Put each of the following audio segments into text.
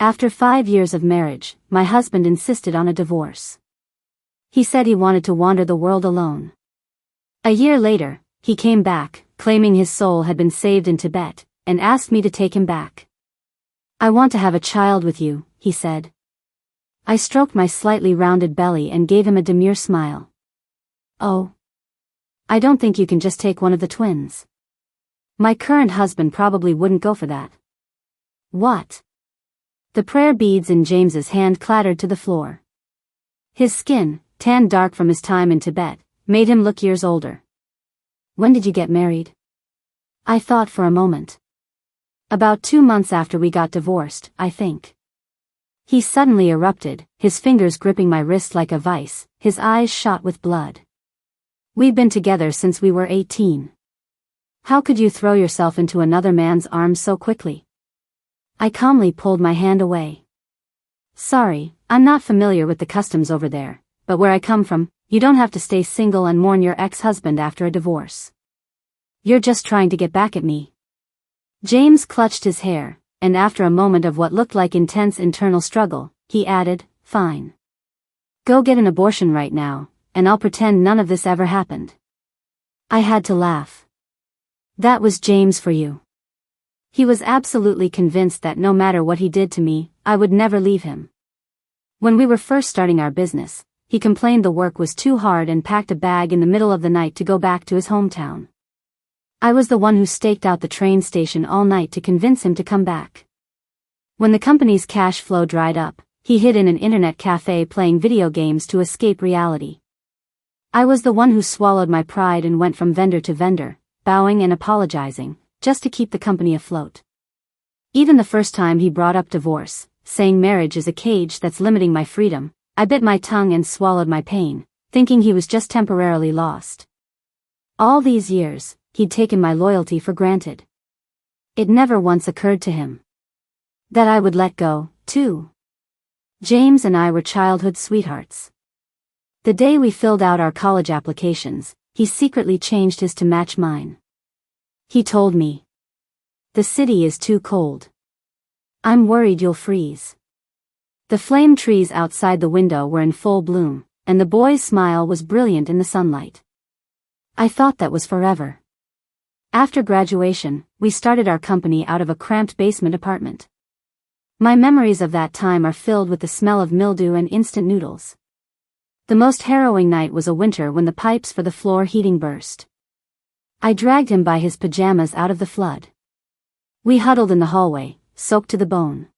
After 5 years of marriage, my husband insisted on a divorce. He said he wanted to wander the world alone. A year later, he came back, claiming his soul had been saved in Tibet, and asked me to take him back. "I want to have a child with you," he said. I stroked my slightly rounded belly and gave him a demure smile. "Oh. I don't think you can just take one of the twins. My current husband probably wouldn't go for that." "What?" The prayer beads in James's hand clattered to the floor. His skin, tanned dark from his time in Tibet, made him look years older. "When did you get married?" I thought for a moment. "About 2 months after we got divorced, I think." He suddenly erupted, his fingers gripping my wrist like a vice, his eyes shot with blood. "We've been together since we were 18. How could you throw yourself into another man's arms so quickly?" I calmly pulled my hand away. "Sorry, I'm not familiar with the customs over there, but where I come from, you don't have to stay single and mourn your ex-husband after a divorce. You're just trying to get back at me." James clutched his hair, and after a moment of what looked like intense internal struggle, he added, "Fine. Go get an abortion right now, and I'll pretend none of this ever happened." I had to laugh. That was James for you. He was absolutely convinced that no matter what he did to me, I would never leave him. When we were first starting our business, he complained the work was too hard and packed a bag in the middle of the night to go back to his hometown. I was the one who staked out the train station all night to convince him to come back. When the company's cash flow dried up, he hid in an internet cafe playing video games to escape reality. I was the one who swallowed my pride and went from vendor to vendor, bowing and apologizing, just to keep the company afloat. Even the first time he brought up divorce, saying marriage is a cage that's limiting my freedom, I bit my tongue and swallowed my pain, thinking he was just temporarily lost. All these years, he'd taken my loyalty for granted. It never once occurred to him that I would let go, too. James and I were childhood sweethearts. The day we filled out our college applications, he secretly changed his to match mine. He told me, "The city is too cold. I'm worried you'll freeze." The flame trees outside the window were in full bloom, and the boy's smile was brilliant in the sunlight. I thought that was forever. After graduation, we started our company out of a cramped basement apartment. My memories of that time are filled with the smell of mildew and instant noodles. The most harrowing night was a winter when the pipes for the floor heating burst. I dragged him by his pajamas out of the flood. We huddled in the hallway, soaked to the bone.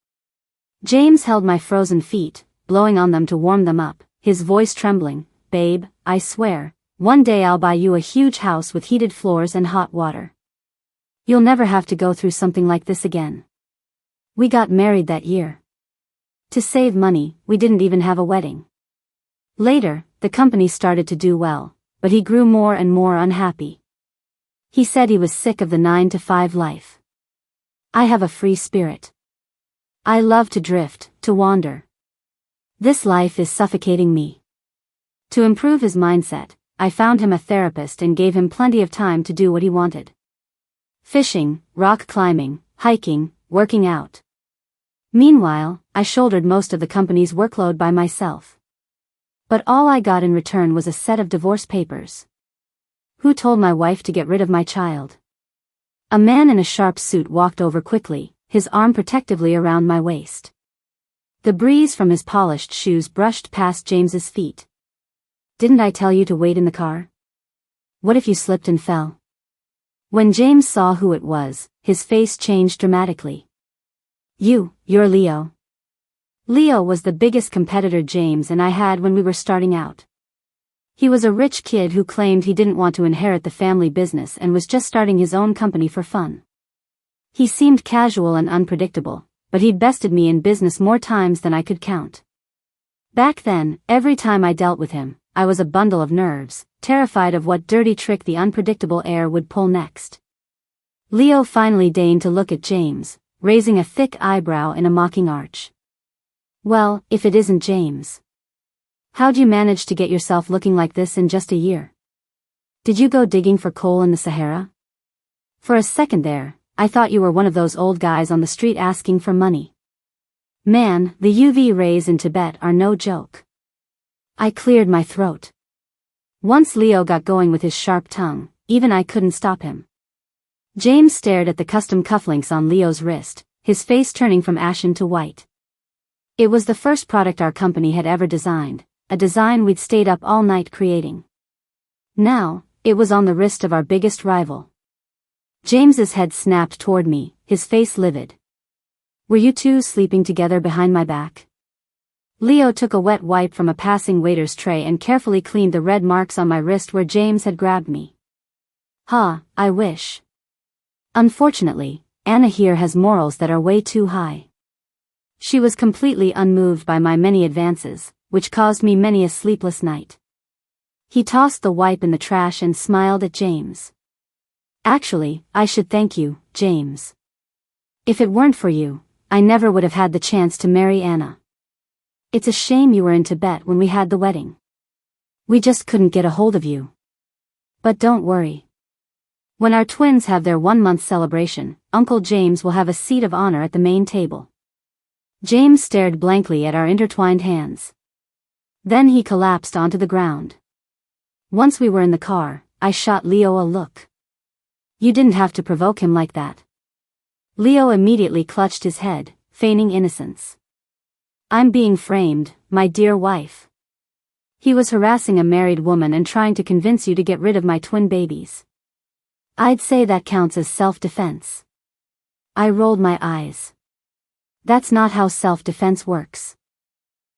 James held my frozen feet, blowing on them to warm them up, his voice trembling, "Babe, I swear, one day I'll buy you a huge house with heated floors and hot water. You'll never have to go through something like this again." We got married that year. To save money, we didn't even have a wedding. Later, the company started to do well, but he grew more and more unhappy. He said he was sick of the 9-to-5 life. I have a free spirit. I love to drift, to wander. This life is suffocating me. To improve his mindset, I found him a therapist and gave him plenty of time to do what he wanted. Fishing, rock climbing, hiking, working out. Meanwhile, I shouldered most of the company's workload by myself. But all I got in return was a set of divorce papers. Who told my wife to get rid of my child? A man in a sharp suit walked over quickly, his arm protectively around my waist. The breeze from his polished shoes brushed past James's feet. "Didn't I tell you to wait in the car? What if you slipped and fell?" When James saw who it was, his face changed dramatically. You're Leo." Leo was the biggest competitor James and I had when we were starting out. He was a rich kid who claimed he didn't want to inherit the family business and was just starting his own company for fun. He seemed casual and unpredictable, but he'd bested me in business more times than I could count. Back then, every time I dealt with him, I was a bundle of nerves, terrified of what dirty trick the unpredictable heir would pull next. Leo finally deigned to look at James, raising a thick eyebrow in a mocking arch. "Well, if it isn't James. How'd you manage to get yourself looking like this in just a year? Did you go digging for coal in the Sahara? For a second there, I thought you were one of those old guys on the street asking for money." Man, the UV rays in Tibet are no joke. I cleared my throat. Once Leo got going with his sharp tongue, even I couldn't stop him. James stared at the custom cufflinks on Leo's wrist, his face turning from ashen to white. It was the first product our company had ever designed, a design we'd stayed up all night creating. Now, it was on the wrist of our biggest rival. James's head snapped toward me, his face livid. Were you two sleeping together behind my back? Leo took a wet wipe from a passing waiter's tray and carefully cleaned the red marks on my wrist where James had grabbed me. I wish. Unfortunately, Anna here has morals that are way too high. She was completely unmoved by my many advances, which caused me many a sleepless night. He tossed the wipe in the trash and smiled at James. Actually, I should thank you, James. If it weren't for you, I never would have had the chance to marry Anna. It's a shame you were in Tibet when we had the wedding. We just couldn't get a hold of you. But don't worry. When our twins have their 1-month celebration, Uncle James will have a seat of honor at the main table. James stared blankly at our intertwined hands. Then he collapsed onto the ground. Once we were in the car, I shot Leo a look. You didn't have to provoke him like that. Leo immediately clutched his head, feigning innocence. I'm being framed, my dear wife. He was harassing a married woman and trying to convince you to get rid of my twin babies. I'd say that counts as self-defense. I rolled my eyes. That's not how self-defense works.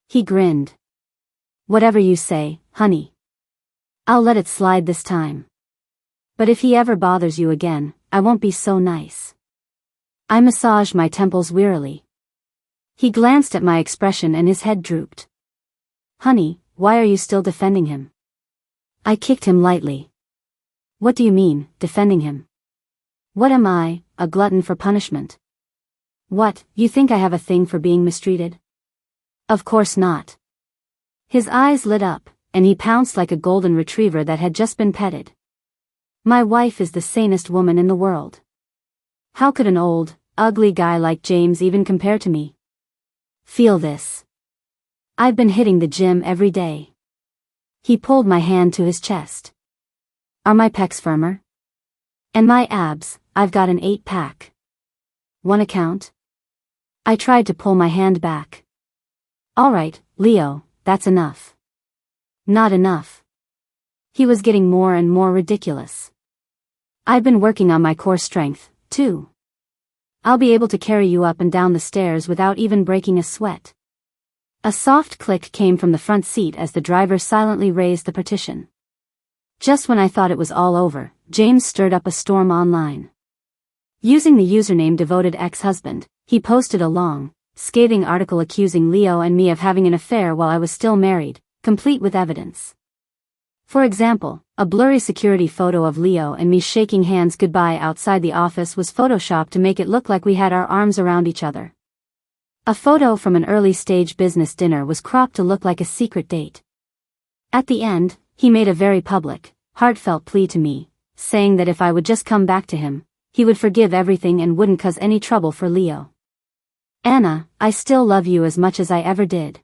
He grinned. Whatever you say, honey. I'll let it slide this time. But if he ever bothers you again, I won't be so nice. I massaged my temples wearily. He glanced at my expression and his head drooped. Honey, why are you still defending him? I kicked him lightly. What do you mean, defending him? What am I, a glutton for punishment? What, you think I have a thing for being mistreated? Of course not. His eyes lit up, and he pounced like a golden retriever that had just been petted. My wife is the sanest woman in the world. How could an old, ugly guy like James even compare to me? Feel this. I've been hitting the gym every day. He pulled my hand to his chest. Are my pecs firmer? And my abs, I've got an 8-pack. Wanna count? I tried to pull my hand back. Alright, Leo, that's enough. Not enough. He was getting more and more ridiculous. I've been working on my core strength, too. I'll be able to carry you up and down the stairs without even breaking a sweat. A soft click came from the front seat as the driver silently raised the partition. Just when I thought it was all over, James stirred up a storm online. Using the username Devoted Ex-Husband, he posted a long, scathing article accusing Leo and me of having an affair while I was still married, complete with evidence. For example, a blurry security photo of Leo and me shaking hands goodbye outside the office was photoshopped to make it look like we had our arms around each other. A photo from an early-stage business dinner was cropped to look like a secret date. At the end, he made a very public, heartfelt plea to me, saying that if I would just come back to him, he would forgive everything and wouldn't cause any trouble for Leo. Anna, I still love you as much as I ever did.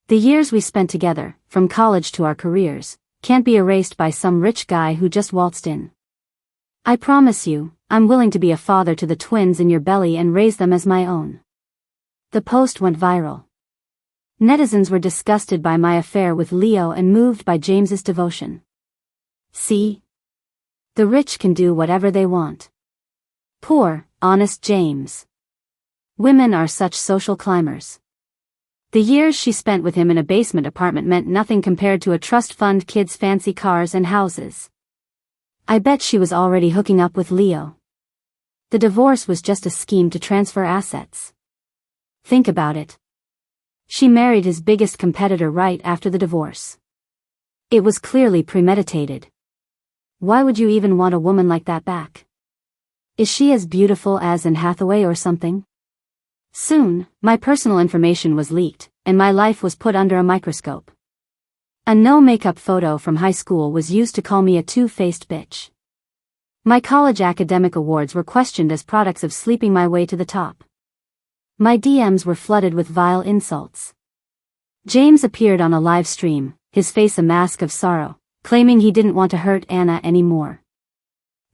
The years we spent together, from college to our careers, can't be erased by some rich guy who just waltzed in. I promise you, I'm willing to be a father to the twins in your belly and raise them as my own. The post went viral. Netizens were disgusted by my affair with Leo and moved by James's devotion. See? The rich can do whatever they want. Poor, honest James. Women are such social climbers. The years she spent with him in a basement apartment meant nothing compared to a trust fund kid's fancy cars and houses. I bet she was already hooking up with Leo. The divorce was just a scheme to transfer assets. Think about it. She married his biggest competitor right after the divorce. It was clearly premeditated. Why would you even want a woman like that back? Is she as beautiful as Anne Hathaway or something? Soon, my personal information was leaked, and my life was put under a microscope. A no-makeup photo from high school was used to call me a two-faced bitch. My college academic awards were questioned as products of sleeping my way to the top. My DMs were flooded with vile insults. James appeared on a live stream, his face a mask of sorrow, claiming he didn't want to hurt Anna anymore.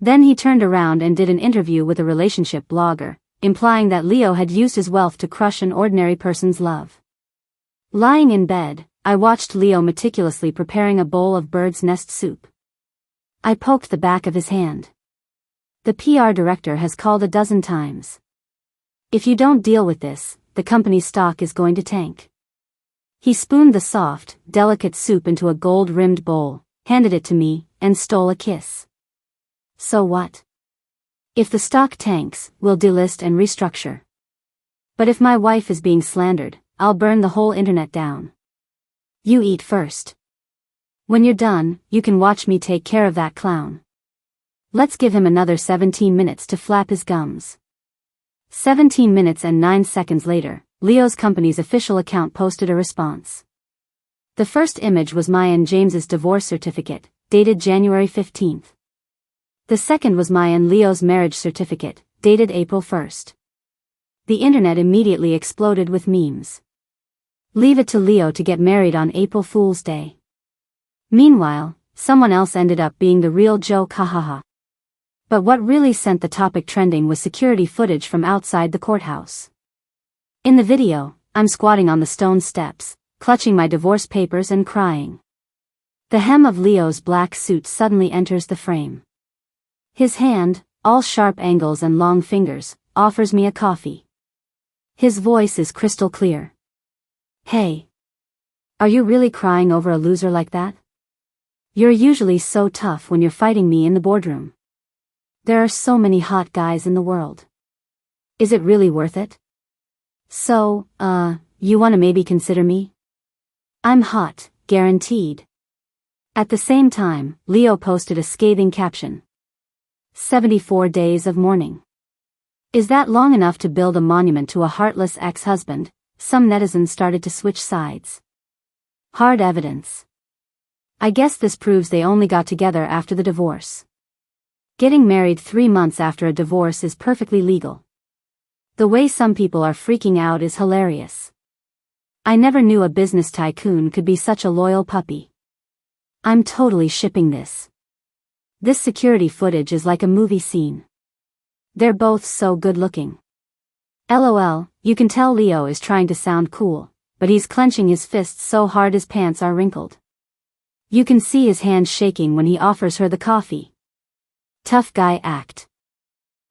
Then he turned around and did an interview with a relationship blogger, implying that Leo had used his wealth to crush an ordinary person's love. Lying in bed, I watched Leo meticulously preparing a bowl of bird's nest soup. I poked the back of his hand. The PR director has called a dozen times. If you don't deal with this, the company's stock is going to tank. He spooned the soft, delicate soup into a gold-rimmed bowl, handed it to me, and stole a kiss. So what? If the stock tanks, we'll delist and restructure. But if my wife is being slandered, I'll burn the whole internet down. You eat first. When you're done, you can watch me take care of that clown. Let's give him another 17 minutes to flap his gums. 17 minutes and 9 seconds later, Leo's company's official account posted a response. The first image was my and James's divorce certificate, dated January 15th. The second was my and Leo's marriage certificate, dated April 1st. The internet immediately exploded with memes. Leave it to Leo to get married on April Fool's Day. Meanwhile, someone else ended up being the real joke, hahaha. But what really sent the topic trending was security footage from outside the courthouse. In the video, I'm squatting on the stone steps, clutching my divorce papers and crying. The hem of Leo's black suit suddenly enters the frame. His hand, all sharp angles and long fingers, offers me a coffee. His voice is crystal clear. Hey. Are you really crying over a loser like that? You're usually so tough when you're fighting me in the boardroom. There are so many hot guys in the world. Is it really worth it? So, you wanna maybe consider me? I'm hot, guaranteed. At the same time, Leo posted a scathing caption. 74 days of mourning. Is that long enough to build a monument to a heartless ex-husband? Some netizens started to switch sides. Hard evidence. I guess this proves they only got together after the divorce. Getting married 3 months after a divorce is perfectly legal. The way some people are freaking out is hilarious. I never knew a business tycoon could be such a loyal puppy. I'm totally shipping this. This security footage is like a movie scene. They're both so good looking. LOL, you can tell Leo is trying to sound cool, but he's clenching his fists so hard his pants are wrinkled. You can see his hands shaking when he offers her the coffee. Tough guy act.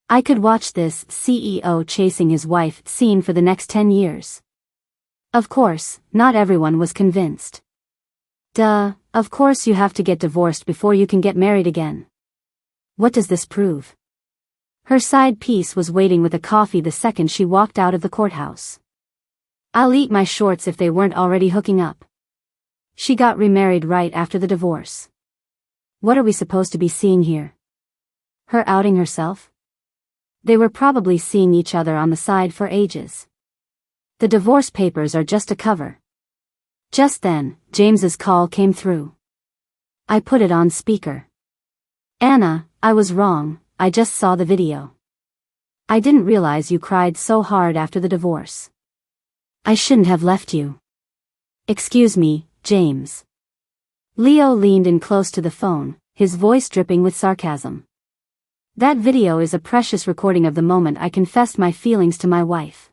I could watch this CEO chasing his wife scene for the next 10 years. Of course, not everyone was convinced. Duh, of course you have to get divorced before you can get married again. What does this prove? Her side piece was waiting with a coffee the second she walked out of the courthouse. I'll eat my shorts if they weren't already hooking up. She got remarried right after the divorce. What are we supposed to be seeing here? Her outing herself? They were probably seeing each other on the side for ages. The divorce papers are just a cover. Just then, James's call came through. I put it on speaker. Anna, I was wrong, I just saw the video. I didn't realize you cried so hard after the divorce. I shouldn't have left you. Excuse me, James. Leo leaned in close to the phone, his voice dripping with sarcasm. That video is a precious recording of the moment I confessed my feelings to my wife.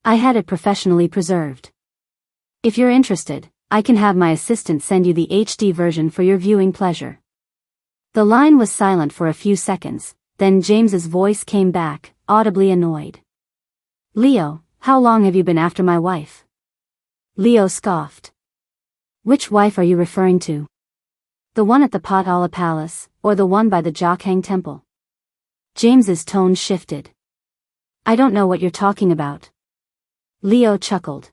I had it professionally preserved. If you're interested, I can have my assistant send you the HD version for your viewing pleasure. The line was silent for a few seconds, then James's voice came back, audibly annoyed. Leo, how long have you been after my wife? Leo scoffed. Which wife are you referring to? The one at the Potala Palace, or the one by the Jokhang Temple? James's tone shifted. I don't know what you're talking about. Leo chuckled.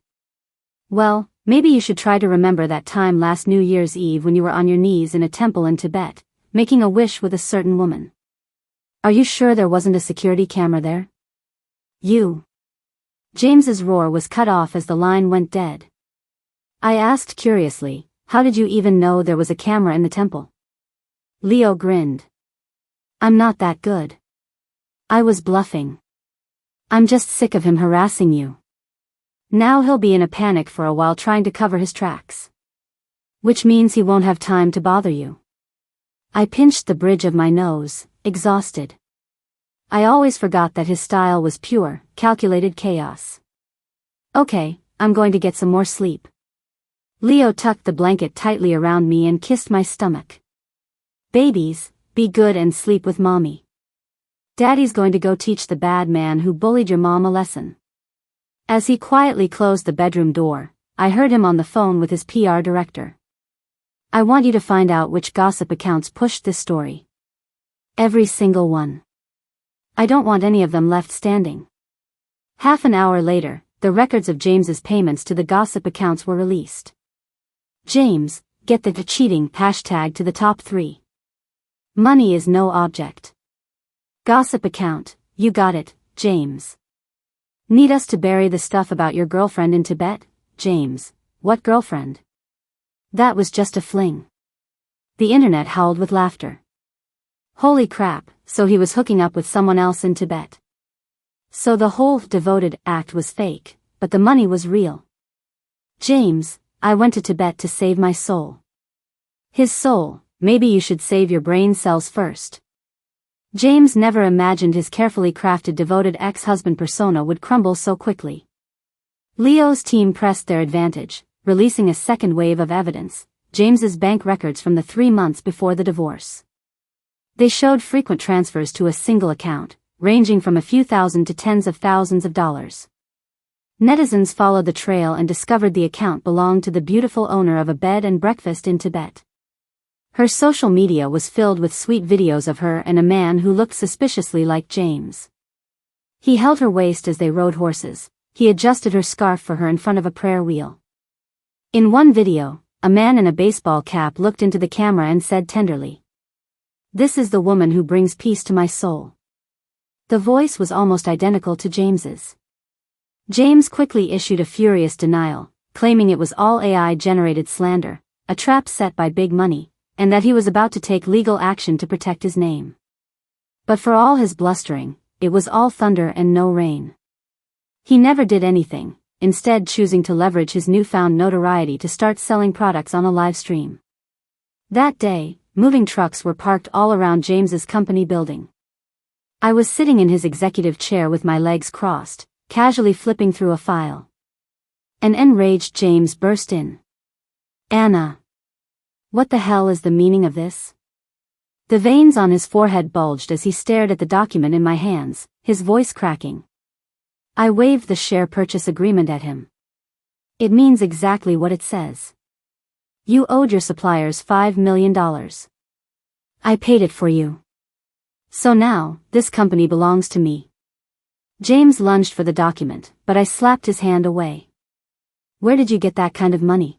Well, maybe you should try to remember that time last New Year's Eve when you were on your knees in a temple in Tibet, making a wish with a certain woman. Are you sure there wasn't a security camera there? You. James's roar was cut off as the line went dead. I asked curiously, how did you even know there was a camera in the temple? Leo grinned. I'm not that good. I was bluffing. I'm just sick of him harassing you. Now he'll be in a panic for a while trying to cover his tracks. Which means he won't have time to bother you. I pinched the bridge of my nose, exhausted. I always forgot that his style was pure, calculated chaos. Okay, I'm going to get some more sleep. Leo tucked the blanket tightly around me and kissed my stomach. Babies, be good and sleep with mommy. Daddy's going to go teach the bad man who bullied your mom a lesson. As he quietly closed the bedroom door, I heard him on the phone with his PR director. I want you to find out which gossip accounts pushed this story. Every single one. I don't want any of them left standing. Half an hour later, the records of James's payments to the gossip accounts were released. James, get the cheating hashtag to the top 3. Money is no object. Gossip account, you got it, James. Need us to bury the stuff about your girlfriend in Tibet? James, what girlfriend? That was just a fling. The internet howled with laughter. Holy crap, so he was hooking up with someone else in Tibet. So the whole devoted act was fake, but the money was real. James, I went to Tibet to save my soul. His soul, maybe you should save your brain cells first. James never imagined his carefully crafted devoted ex-husband persona would crumble so quickly. Leo's team pressed their advantage, releasing a second wave of evidence, James's bank records from the 3 months before the divorce. They showed frequent transfers to a single account, ranging from a few thousand to tens of thousands of dollars. Netizens followed the trail and discovered the account belonged to the beautiful owner of a bed and breakfast in Tibet. Her social media was filled with sweet videos of her and a man who looked suspiciously like James. He held her waist as they rode horses. He adjusted her scarf for her in front of a prayer wheel. In one video, a man in a baseball cap looked into the camera and said tenderly, "This is the woman who brings peace to my soul." The voice was almost identical to James's. James quickly issued a furious denial, claiming it was all AI-generated slander, a trap set by big money, and that he was about to take legal action to protect his name. But for all his blustering, it was all thunder and no rain. He never did anything, instead choosing to leverage his newfound notoriety to start selling products on a live stream. That day, moving trucks were parked all around James's company building. I was sitting in his executive chair with my legs crossed, casually flipping through a file. An enraged James burst in. "Anna. What the hell is the meaning of this?" The veins on his forehead bulged as he stared at the document in my hands, his voice cracking. I waved the share purchase agreement at him. "It means exactly what it says. You owed your suppliers $5 million. I paid it for you. So now, this company belongs to me." James lunged for the document, but I slapped his hand away. "Where did you get that kind of money?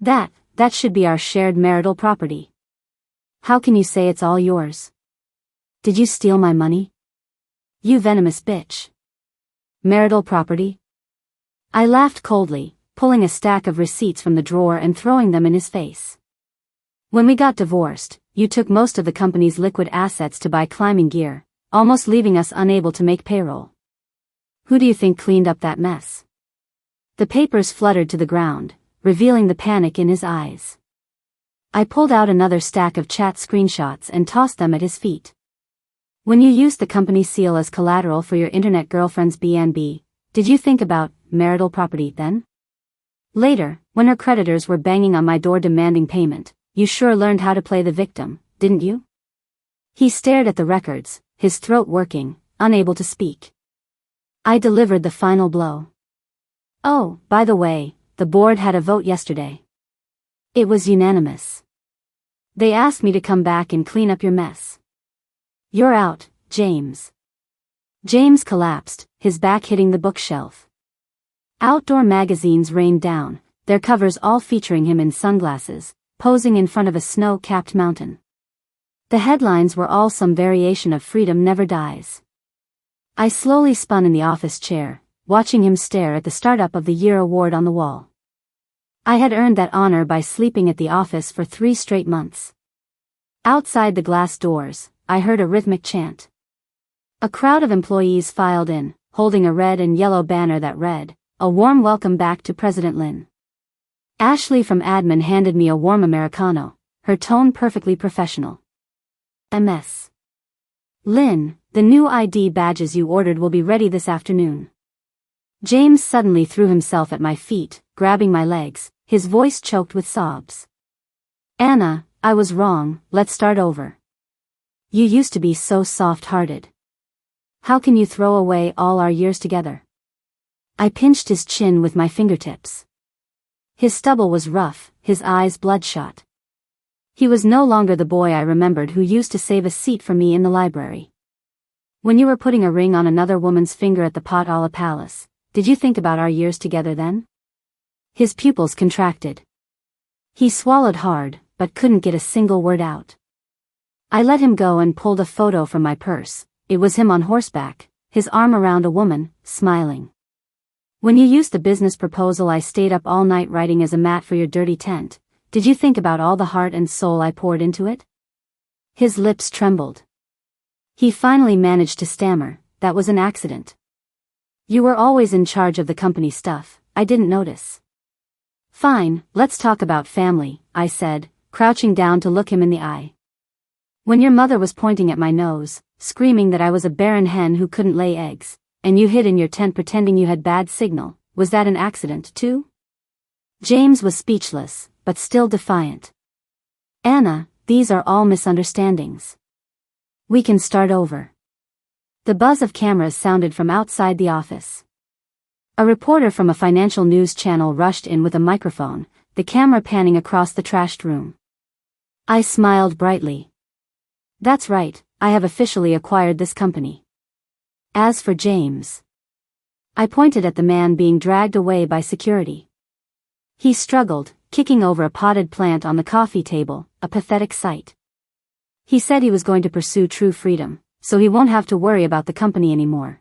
That should be our shared marital property. How can you say it's all yours? Did you steal my money? You venomous bitch. Marital property?" I laughed coldly, pulling a stack of receipts from the drawer and throwing them in his face. "When we got divorced, you took most of the company's liquid assets to buy climbing gear, almost leaving us unable to make payroll. Who do you think cleaned up that mess?" The papers fluttered to the ground, revealing the panic in his eyes. I pulled out another stack of chat screenshots and tossed them at his feet. "When you used the company seal as collateral for your internet girlfriend's B&B, did you think about marital property then? Later, when her creditors were banging on my door demanding payment, you sure learned how to play the victim, didn't you?" He stared at the records, his throat working, unable to speak. I delivered the final blow. "Oh, by the way, the board had a vote yesterday. It was unanimous. They asked me to come back and clean up your mess. You're out, James." James collapsed, his back hitting the bookshelf. Outdoor magazines rained down, their covers all featuring him in sunglasses, posing in front of a snow-capped mountain. The headlines were all some variation of "Freedom Never Dies." I slowly spun in the office chair, watching him stare at the Startup of the Year award on the wall. I had earned that honor by sleeping at the office for 3 straight months. Outside the glass doors, I heard a rhythmic chant. A crowd of employees filed in, holding a red and yellow banner that read, "A warm welcome back to President Lin." Ashley from admin handed me a warm Americano, her tone perfectly professional. MS. Lin, the new ID badges you ordered will be ready this afternoon. James suddenly threw himself at my feet, grabbing my legs, his voice choked with sobs. "Anna, I was wrong, let's start over. You used to be so soft-hearted. How can you throw away all our years together?" I pinched his chin with my fingertips. His stubble was rough, his eyes bloodshot. He was no longer the boy I remembered who used to save a seat for me in the library. "When you were putting a ring on another woman's finger at the Potala Palace, did you think about our years together then?" His pupils contracted. He swallowed hard, but couldn't get a single word out. I let him go and pulled a photo from my purse. It was him on horseback, his arm around a woman, smiling. "When you used the business proposal I stayed up all night writing as a mat for your dirty tent, did you think about all the heart and soul I poured into it?" His lips trembled. He finally managed to stammer, "That was an accident. You were always in charge of the company stuff, I didn't notice." "Fine, let's talk about family," I said, crouching down to look him in the eye. "When your mother was pointing at my nose, screaming that I was a barren hen who couldn't lay eggs, and you hid in your tent pretending you had bad signal, was that an accident too?" James was speechless, but still defiant. "Anna, these are all misunderstandings. We can start over." The buzz of cameras sounded from outside the office. A reporter from a financial news channel rushed in with a microphone, the camera panning across the trashed room. I smiled brightly. "That's right, I have officially acquired this company." As for James, I pointed at the man being dragged away by security. He struggled, kicking over a potted plant on the coffee table, a pathetic sight. He said he was going to pursue true freedom, so he won't have to worry about the company anymore.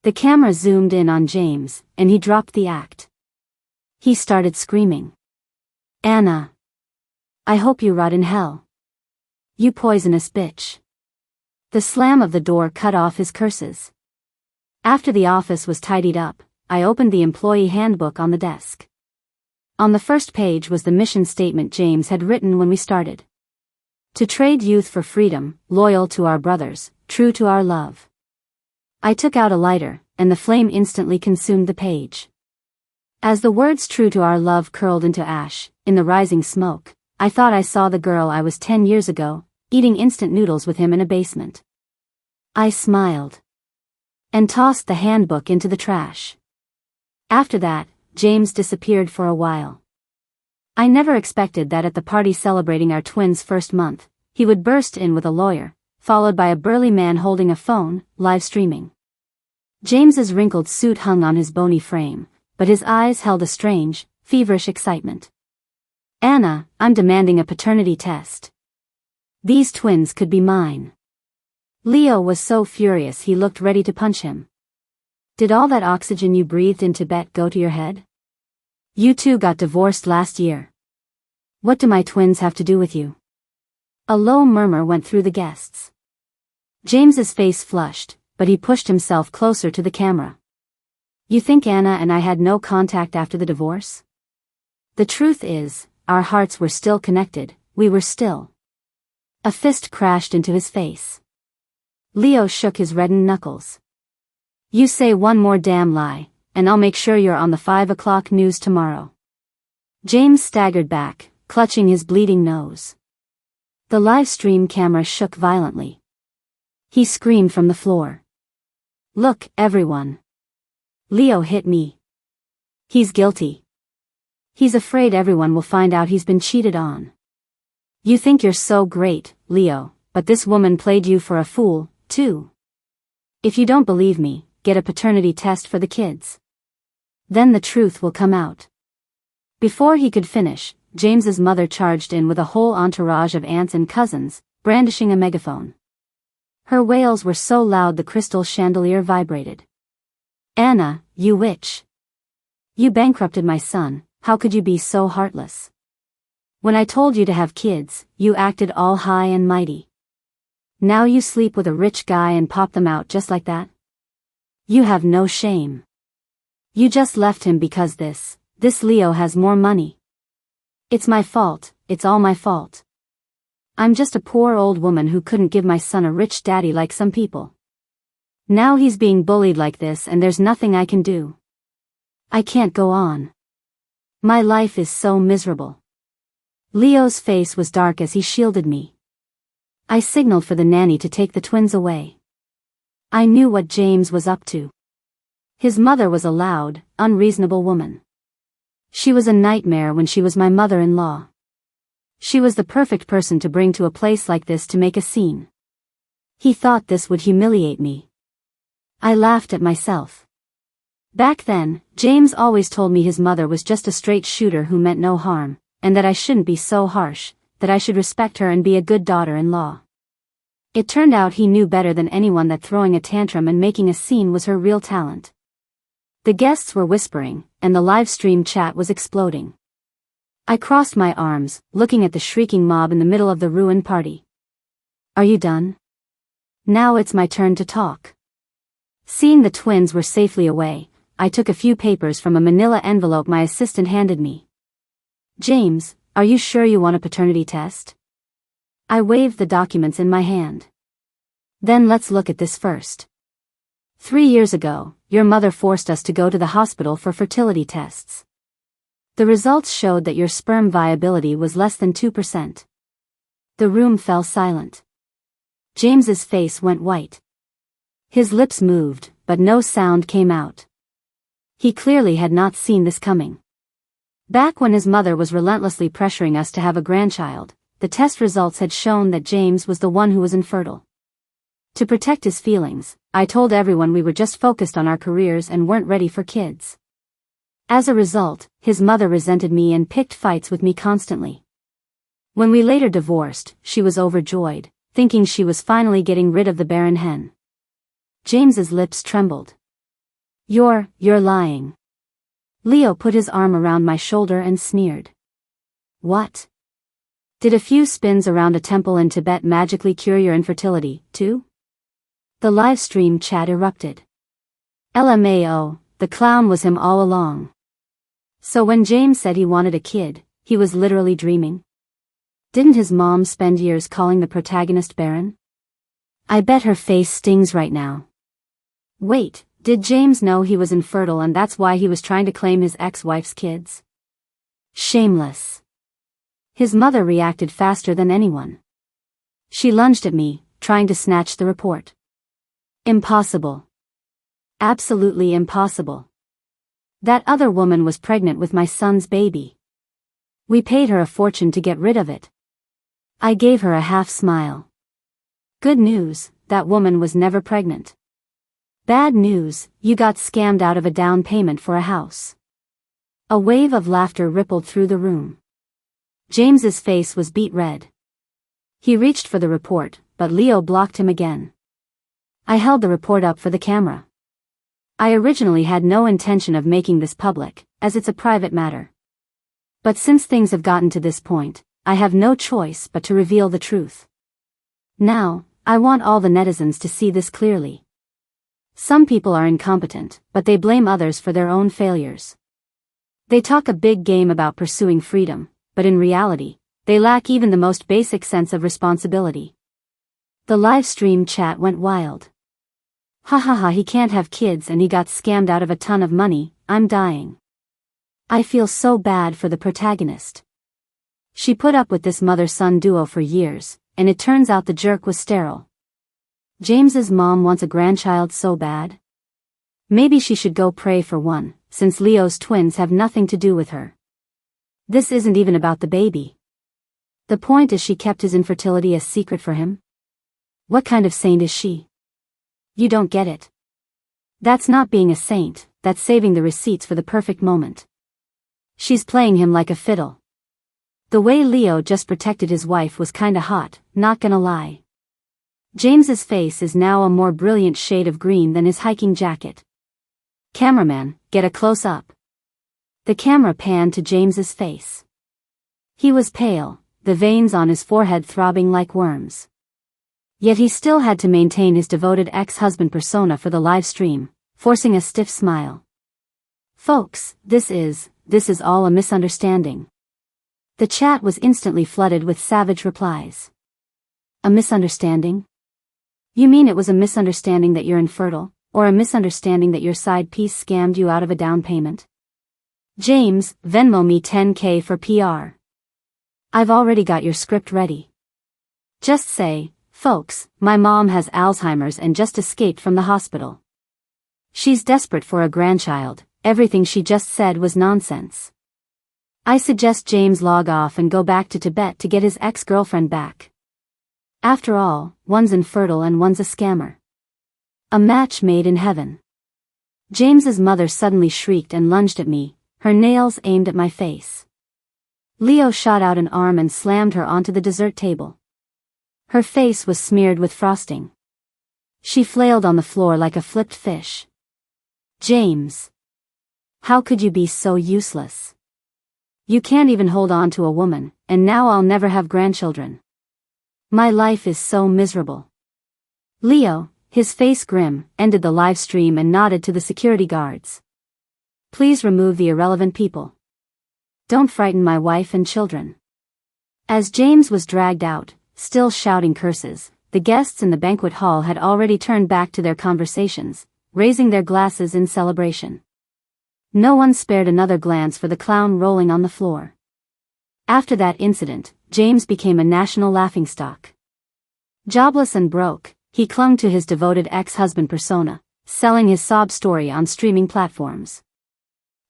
The camera zoomed in on James, and he dropped the act. He started screaming. "Anna! I hope you rot in hell. You poisonous bitch." The slam of the door cut off his curses. After the office was tidied up, I opened the employee handbook on the desk. On the first page was the mission statement James had written when we started. "To trade youth for freedom, loyal to our brothers, true to our love." I took out a lighter, and the flame instantly consumed the page. As the words "true to our love" curled into ash, in the rising smoke, I thought I saw the girl I was 10 years ago, eating instant noodles with him in a basement. I smiled. And tossed the handbook into the trash. After that, James disappeared for a while. I never expected that at the party celebrating our twins' first month, he would burst in with a lawyer, followed by a burly man holding a phone, live streaming. James's wrinkled suit hung on his bony frame, but his eyes held a strange, feverish excitement. "Anna, I'm demanding a paternity test. These twins could be mine." Leo was so furious he looked ready to punch him. "Did all that oxygen you breathed in Tibet go to your head? You two got divorced last year. What do my twins have to do with you?" A low murmur went through the guests. James's face flushed, but he pushed himself closer to the camera. "You think Anna and I had no contact after the divorce? The truth is, our hearts were still connected, we were still." A fist crashed into his face. Leo shook his reddened knuckles. "You say one more damn lie, and I'll make sure you're on the 5 o'clock news tomorrow." James staggered back, clutching his bleeding nose. The live stream camera shook violently. He screamed from the floor. "Look, everyone. Leo hit me. He's guilty. He's afraid everyone will find out he's been cheated on. You think you're so great, Leo, but this woman played you for a fool, too. If you don't believe me, get a paternity test for the kids. Then the truth will come out." Before he could finish, James's mother charged in with a whole entourage of aunts and cousins, brandishing a megaphone. Her wails were so loud the crystal chandelier vibrated. "Anna, you witch! You bankrupted my son, how could you be so heartless? When I told you to have kids, you acted all high and mighty. Now you sleep with a rich guy and pop them out just like that? You have no shame. You just left him because this Leo has more money. It's my fault, it's all my fault. I'm just a poor old woman who couldn't give my son a rich daddy like some people. Now he's being bullied like this and there's nothing I can do. I can't go on. My life is so miserable. Leo's face was dark as he shielded me. I signaled for the nanny to take the twins away. I knew what James was up to. His mother was a loud, unreasonable woman. She was a nightmare when she was my mother-in-law. She was the perfect person to bring to a place like this to make a scene. He thought this would humiliate me. I laughed at myself. Back then, James always told me his mother was just a straight shooter who meant no harm, and that I shouldn't be so harsh, that I should respect her and be a good daughter-in-law. It turned out he knew better than anyone that throwing a tantrum and making a scene was her real talent. The guests were whispering, and the live stream chat was exploding. I crossed my arms, looking at the shrieking mob in the middle of the ruined party. Are you done? Now it's my turn to talk. Seeing the twins were safely away, I took a few papers from a manila envelope my assistant handed me. James, are you sure you want a paternity test? I waved the documents in my hand. Then let's look at this first. 3 years ago, your mother forced us to go to the hospital for fertility tests. The results showed that your sperm viability was less than 2%. The room fell silent. James's face went white. His lips moved, but no sound came out. He clearly had not seen this coming. Back when his mother was relentlessly pressuring us to have a grandchild, the test results had shown that James was the one who was infertile. To protect his feelings, I told everyone we were just focused on our careers and weren't ready for kids. As a result, his mother resented me and picked fights with me constantly. When we later divorced, she was overjoyed, thinking she was finally getting rid of the barren hen. James's lips trembled. You're lying. Leo put his arm around my shoulder and sneered. What? Did a few spins around a temple in Tibet magically cure your infertility, too? The live stream chat erupted. LMAO, the clown was him all along. So when James said he wanted a kid, he was literally dreaming. Didn't his mom spend years calling the protagonist barren? I bet her face stings right now. Wait, did James know he was infertile and that's why he was trying to claim his ex-wife's kids? Shameless. His mother reacted faster than anyone. She lunged at me, trying to snatch the report. Impossible. Absolutely impossible. That other woman was pregnant with my son's baby. We paid her a fortune to get rid of it. I gave her a half smile. Good news, that woman was never pregnant. Bad news, you got scammed out of a down payment for a house. A wave of laughter rippled through the room. James's face was beet red. He reached for the report, but Leo blocked him again. I held the report up for the camera. I originally had no intention of making this public, as it's a private matter. But since things have gotten to this point, I have no choice but to reveal the truth. Now, I want all the netizens to see this clearly. Some people are incompetent, but they blame others for their own failures. They talk a big game about pursuing freedom, but in reality, they lack even the most basic sense of responsibility. The live stream chat went wild. Ha ha ha, he can't have kids and he got scammed out of a ton of money, I'm dying. I feel so bad for the protagonist. She put up with this mother-son duo for years, and it turns out the jerk was sterile. James's mom wants a grandchild so bad. Maybe she should go pray for one, since Leo's twins have nothing to do with her. This isn't even about the baby. The point is she kept his infertility a secret for him. What kind of saint is she? You don't get it. That's not being a saint, that's saving the receipts for the perfect moment. She's playing him like a fiddle. The way Leo just protected his wife was kinda hot, not gonna lie. James's face is now a more brilliant shade of green than his hiking jacket. Cameraman, get a close-up. The camera panned to James's face. He was pale, the veins on his forehead throbbing like worms. Yet he still had to maintain his devoted ex-husband persona for the live stream, forcing a stiff smile. Folks, this is all a misunderstanding. The chat was instantly flooded with savage replies. A misunderstanding? You mean it was a misunderstanding that you're infertile, or a misunderstanding that your side piece scammed you out of a down payment? James, Venmo me $10K for PR. I've already got your script ready. Just say, folks, my mom has Alzheimer's and just escaped from the hospital. She's desperate for a grandchild. Everything she just said was nonsense. I suggest James log off and go back to Tibet to get his ex-girlfriend back. After all, one's infertile and one's a scammer. A match made in heaven. James's mother suddenly shrieked and lunged at me, her nails aimed at my face. Leo shot out an arm and slammed her onto the dessert table. Her face was smeared with frosting. She flailed on the floor like a flipped fish. James. How could you be so useless? You can't even hold on to a woman, and now I'll never have grandchildren. My life is so miserable. Leo, his face grim, ended the live stream and nodded to the security guards. Please remove the irrelevant people. Don't frighten my wife and children. As James was dragged out, still shouting curses, the guests in the banquet hall had already turned back to their conversations, raising their glasses in celebration. No one spared another glance for the clown rolling on the floor. After that incident, James became a national laughingstock. Jobless and broke, he clung to his devoted ex-husband persona, selling his sob story on streaming platforms.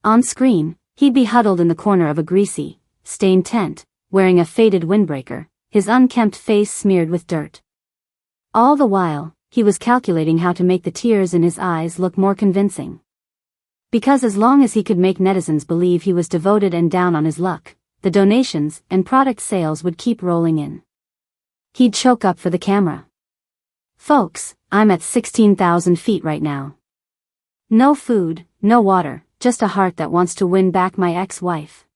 On screen, he'd be huddled in the corner of a greasy, stained tent, wearing a faded windbreaker, his unkempt face smeared with dirt. All the while, he was calculating how to make the tears in his eyes look more convincing. Because as long as he could make netizens believe he was devoted and down on his luck, the donations and product sales would keep rolling in. He'd choke up for the camera. Folks, I'm at 16,000 feet right now. No food, no water, just a heart that wants to win back my ex-wife.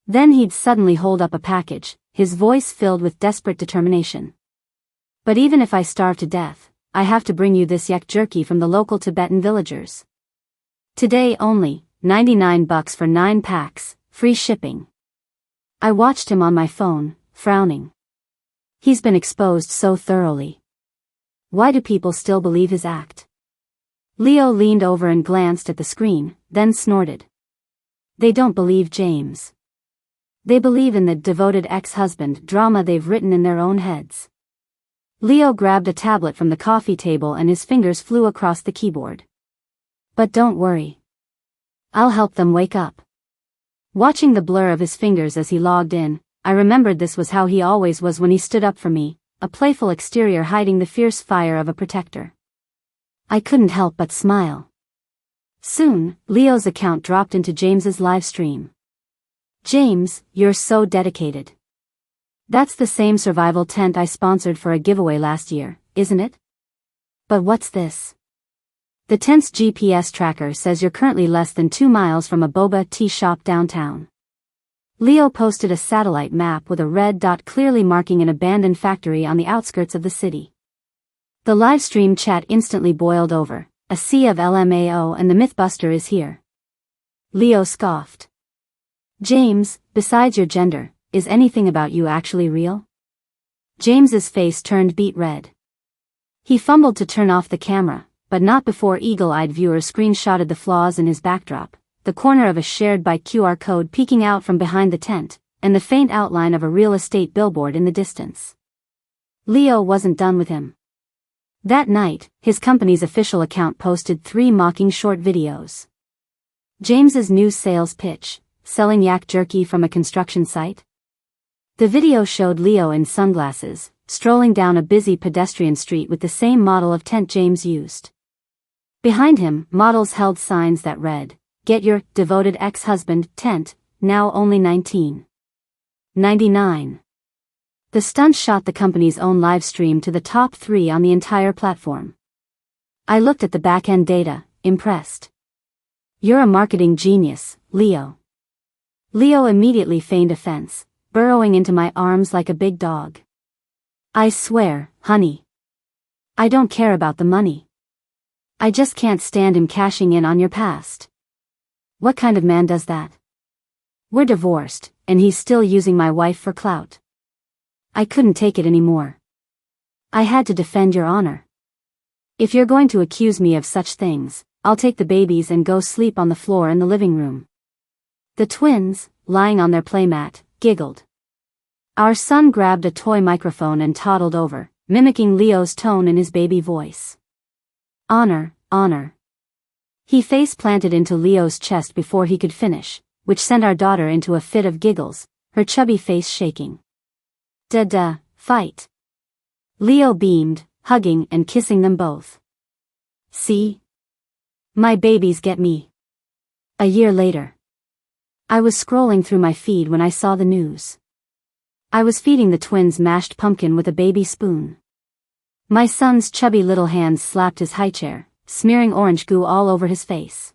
Then he'd suddenly hold up a package, his voice filled with desperate determination. But even if I starve to death, I have to bring you this yak jerky from the local Tibetan villagers. Today only, $99 for 9 packs, free shipping. I watched him on my phone, frowning. He's been exposed so thoroughly. Why do people still believe his act? Leo leaned over and glanced at the screen, then snorted. They don't believe James. They believe in the devoted ex-husband drama they've written in their own heads. Leo grabbed a tablet from the coffee table and his fingers flew across the keyboard. But don't worry. I'll help them wake up. Watching the blur of his fingers as he logged in, I remembered this was how he always was when he stood up for me, a playful exterior hiding the fierce fire of a protector. I couldn't help but smile. Soon, Leo's account dropped into James's live stream. James, you're so dedicated. That's the same survival tent I sponsored for a giveaway last year, isn't it? But what's this? The tent's GPS tracker says you're currently less than 2 miles from a boba tea shop downtown. Leo posted a satellite map with a red dot clearly marking an abandoned factory on the outskirts of the city. The livestream chat instantly boiled over, a sea of LMAO and the Mythbuster is here. Leo scoffed. James, besides your gender, is anything about you actually real? James's face turned beet red. He fumbled to turn off the camera, but not before eagle-eyed viewers screenshotted the flaws in his backdrop, the corner of a shared-by QR code peeking out from behind the tent, and the faint outline of a real estate billboard in the distance. Leo wasn't done with him. That night, his company's official account posted 3 mocking short videos. James's new sales pitch, selling yak jerky from a construction site. The video showed Leo in sunglasses, strolling down a busy pedestrian street with the same model of tent James used. Behind him, models held signs that read, "Get your devoted ex-husband tent, now only $19.99." The stunt shot the company's own live stream to the top 3 on the entire platform. I looked at the back-end data, impressed. You're a marketing genius, Leo. Leo immediately feigned offense, burrowing into my arms like a big dog. I swear, honey. I don't care about the money. I just can't stand him cashing in on your past. What kind of man does that? We're divorced, and he's still using my wife for clout. I couldn't take it anymore. I had to defend your honor. If you're going to accuse me of such things, I'll take the babies and go sleep on the floor in the living room. The twins, lying on their playmat, giggled. Our son grabbed a toy microphone and toddled over, mimicking Leo's tone in his baby voice. Honor, honor. He face-planted into Leo's chest before he could finish, which sent our daughter into a fit of giggles, her chubby face shaking. Duh, fight. Leo beamed, hugging and kissing them both. See? My babies get me. A year later. I was scrolling through my feed when I saw the news. I was feeding the twins mashed pumpkin with a baby spoon. My son's chubby little hands slapped his high chair, smearing orange goo all over his face.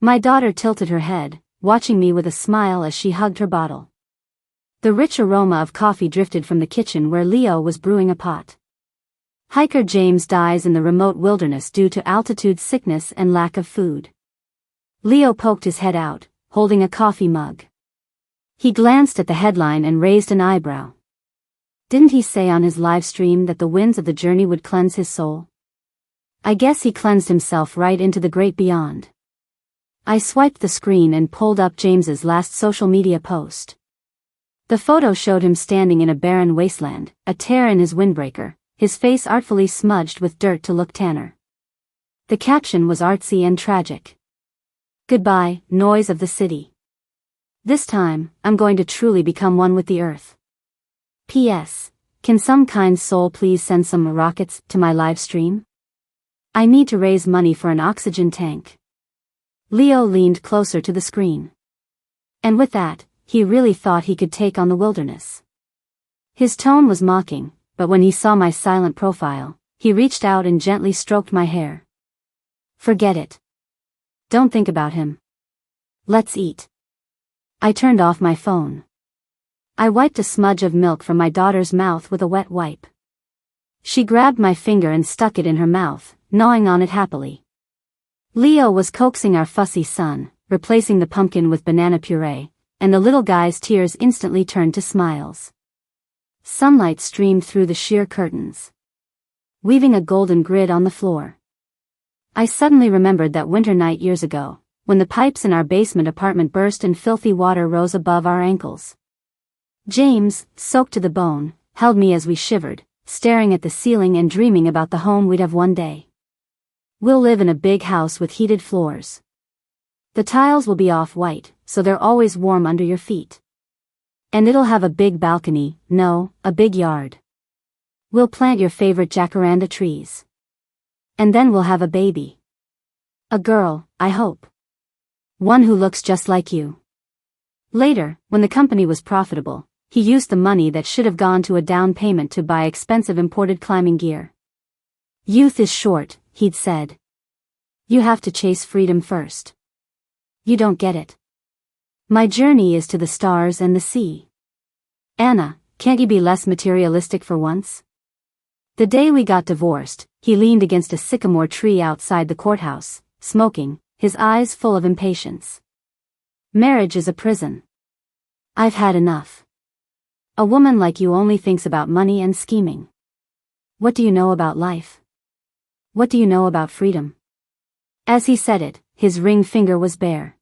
My daughter tilted her head, watching me with a smile as she hugged her bottle. The rich aroma of coffee drifted from the kitchen where Leo was brewing a pot. Hiker James dies in the remote wilderness due to altitude sickness and lack of food. Leo poked his head out, holding a coffee mug. He glanced at the headline and raised an eyebrow. Didn't he say on his live stream that the winds of the journey would cleanse his soul? I guess he cleansed himself right into the great beyond. I swiped the screen and pulled up James's last social media post. The photo showed him standing in a barren wasteland, a tear in his windbreaker, his face artfully smudged with dirt to look tanner. The caption was artsy and tragic. Goodbye, noise of the city. This time, I'm going to truly become one with the earth. P.S. Can some kind soul please send some rockets to my live stream? I need to raise money for an oxygen tank. Leo leaned closer to the screen. And with that, he really thought he could take on the wilderness. His tone was mocking, but when he saw my silent profile, he reached out and gently stroked my hair. Forget it. Don't think about him. Let's eat. I turned off my phone. I wiped a smudge of milk from my daughter's mouth with a wet wipe. She grabbed my finger and stuck it in her mouth, gnawing on it happily. Leo was coaxing our fussy son, replacing the pumpkin with banana puree, and the little guy's tears instantly turned to smiles. Sunlight streamed through the sheer curtains, weaving a golden grid on the floor. I suddenly remembered that winter night years ago, when the pipes in our basement apartment burst and filthy water rose above our ankles. James, soaked to the bone, held me as we shivered, staring at the ceiling and dreaming about the home we'd have one day. We'll live in a big house with heated floors. The tiles will be off-white, so they're always warm under your feet. And it'll have a big balcony, no, a big yard. We'll plant your favorite jacaranda trees. And then we'll have a baby. A girl, I hope. One who looks just like you. Later, when the company was profitable, he used the money that should have gone to a down payment to buy expensive imported climbing gear. Youth is short, he'd said. You have to chase freedom first. You don't get it. My journey is to the stars and the sea. Anna, can't you be less materialistic for once? The day we got divorced, he leaned against a sycamore tree outside the courthouse, smoking, his eyes full of impatience. Marriage is a prison. I've had enough. A woman like you only thinks about money and scheming. What do you know about life? What do you know about freedom? As he said it, his ring finger was bare.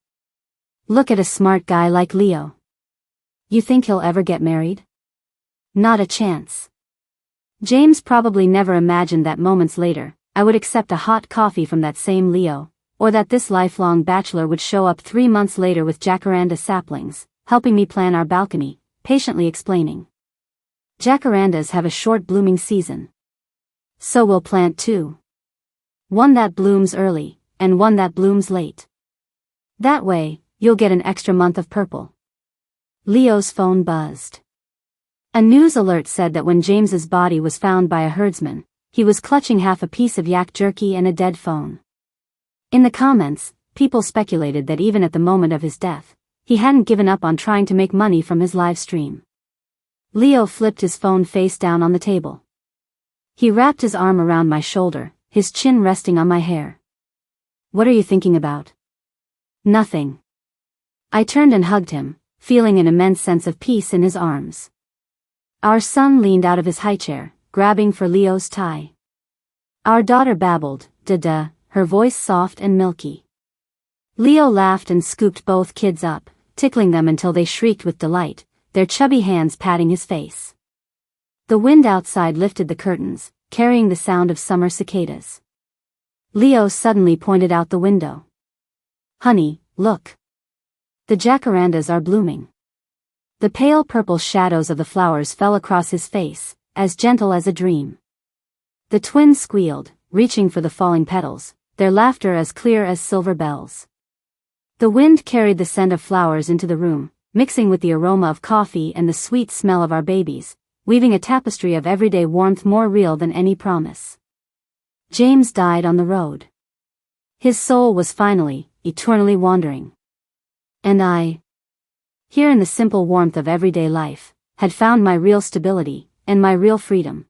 Look at a smart guy like Leo. You think he'll ever get married? Not a chance. James probably never imagined that moments later, I would accept a hot coffee from that same Leo, or that this lifelong bachelor would show up 3 months later with jacaranda saplings, helping me plan our balcony, patiently explaining. Jacarandas have a short blooming season. So we'll plant 2. One that blooms early, and one that blooms late. That way, you'll get an extra month of purple. Leo's phone buzzed. A news alert said that when James's body was found by a herdsman, he was clutching half a piece of yak jerky and a dead phone. In the comments, people speculated that even at the moment of his death, he hadn't given up on trying to make money from his live stream. Leo flipped his phone face down on the table. He wrapped his arm around my shoulder, his chin resting on my hair. "What are you thinking about?" "Nothing." I turned and hugged him, feeling an immense sense of peace in his arms. Our son leaned out of his high chair, grabbing for Leo's tie. Our daughter babbled, "Da-da," her voice soft and milky. Leo laughed and scooped both kids up, tickling them until they shrieked with delight, their chubby hands patting his face. The wind outside lifted the curtains, carrying the sound of summer cicadas. Leo suddenly pointed out the window. "Honey, look. The jacarandas are blooming." The pale purple shadows of the flowers fell across his face, as gentle as a dream. The twins squealed, reaching for the falling petals, their laughter as clear as silver bells. The wind carried the scent of flowers into the room, mixing with the aroma of coffee and the sweet smell of our babies, weaving a tapestry of everyday warmth more real than any promise. James died on the road. His soul was finally, eternally wandering. And I, here in the simple warmth of everyday life, had found my real stability, and my real freedom.